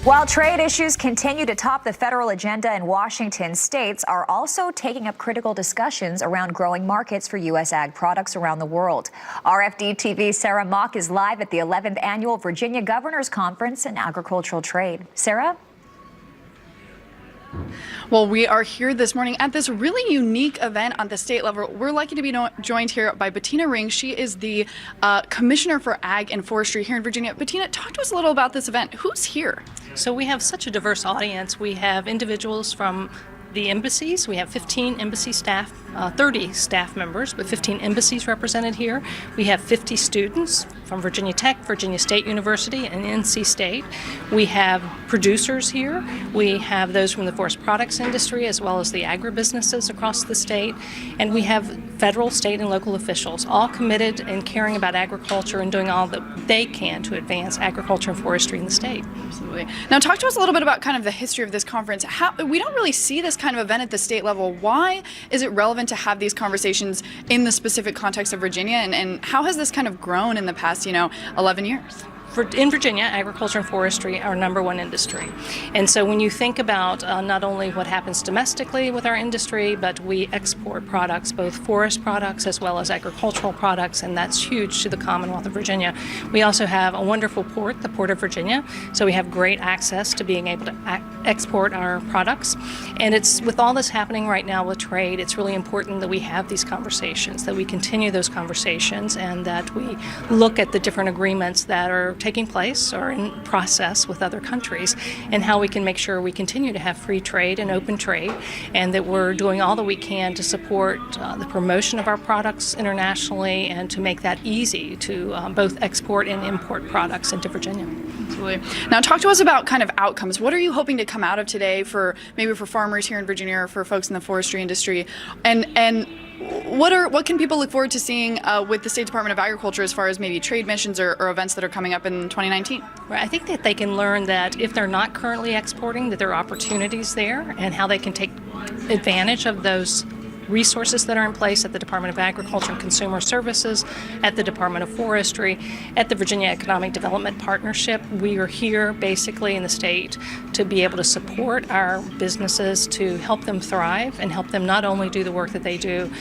While trade issues continue to top the federal agenda in Washington, states are also taking up critical discussions around growing markets for U.S. ag products around the world. RFD-TV's Sarah Mock is live at the 11th Annual Virginia Governors Conference in Agricultural Trade. Sarah? Well, we are here this morning at this really unique event on the state level. We're lucky to be joined here by Bettina Ring. She is the Commissioner for Ag and Forestry here in Virginia. Bettina, talk to us a little about this event. Who's here? So we have such a diverse audience. We have individuals from the embassies. We have 15 embassy staff, 30 staff members, but 15 embassies represented here. We have 50 students from Virginia Tech, Virginia State University, and NC State. We have producers here. We have those from the forest products industry as well as the agribusinesses across the state. And we have federal, state, and local officials all committed and caring about agriculture and doing all that they can to advance agriculture and forestry in the state. Absolutely. Now talk to us a little bit about kind of the history of this conference. We don't really see this kind of event at the state level. Why is it relevant to have these conversations in the specific context of Virginia, and how has this kind of grown in the past, 11 years? In Virginia, agriculture and forestry are our #1 industry. And so when you think about not only what happens domestically with our industry, but we export products, both forest products as well as agricultural products, and that's huge to the Commonwealth of Virginia. We also have a wonderful port, the Port of Virginia, so we have great access to being able to export our products. And it's with all this happening right now with trade, it's really important that we have these conversations, that we continue those conversations, and that we look at the different agreements that are taking place or in process with other countries, and how we can make sure we continue to have free trade and open trade, and that we're doing all that we can to support the promotion of our products internationally and to make that easy to both export and import products into Virginia. Absolutely. Now talk to us about kind of outcomes. What are you hoping to come out of today for maybe for farmers here in Virginia or for folks in the forestry industry? And what can people look forward to seeing with the State Department of Agriculture as far as maybe trade missions or events that are coming up in 2019? Right. I think that they can learn that if they're not currently exporting, that there are opportunities there and how they can take advantage of those resources that are in place at the Department of Agriculture and Consumer Services, at the Department of Forestry, at the Virginia Economic Development Partnership. We are here basically in the state to be able to support our businesses, to help them thrive and help them not only do the work that they do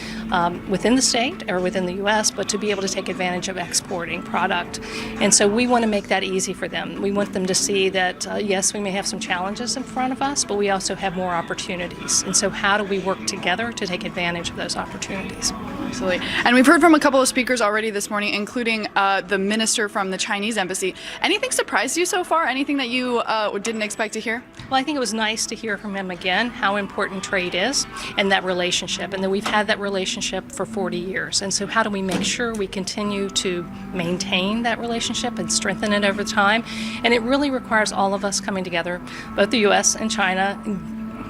within the state or within the U.S., but to be able to take advantage of exporting product. And so we want to make that easy for them. We want them to see that, yes, we may have some challenges in front of us, but we also have more opportunities. And so how do we work together to take advantage of those opportunities? Absolutely. And we've heard from a couple of speakers already this morning, including the minister from the Chinese embassy. Anything surprised you so far? Anything that you didn't expect to hear? Well, I think it was nice to hear from him again how important trade is and that relationship, and that we've had that relationship for 40 years. And so how do we make sure we continue to maintain that relationship and strengthen it over time? And it really requires all of us coming together, both the U.S. and China,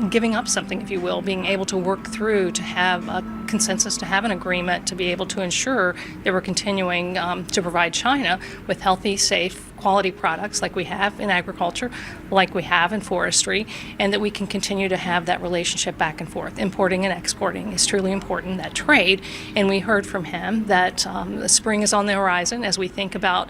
giving up something, if you will, being able to work through to have a consensus, to have an agreement, to be able to ensure that we're continuing to provide China with healthy, safe, quality products like we have in agriculture, like we have in forestry, and that we can continue to have that relationship back and forth. Importing and exporting is truly important, that trade, and we heard from him that the spring is on the horizon as we think about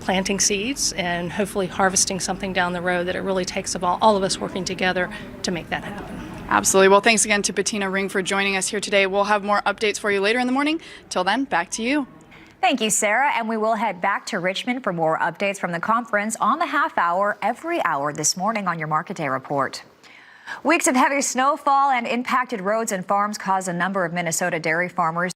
planting seeds and hopefully harvesting something down the road, that it really takes all of us working together to make that happen. Absolutely. Well, thanks again to Bettina Ring for joining us here today. We'll have more updates for you later in the morning. Till then, back to you. Thank you, Sarah. And we will head back to Richmond for more updates from the conference on the half hour every hour this morning on your Market Day Report. Weeks of heavy snowfall and impacted roads and farms caused a number of Minnesota dairy farmers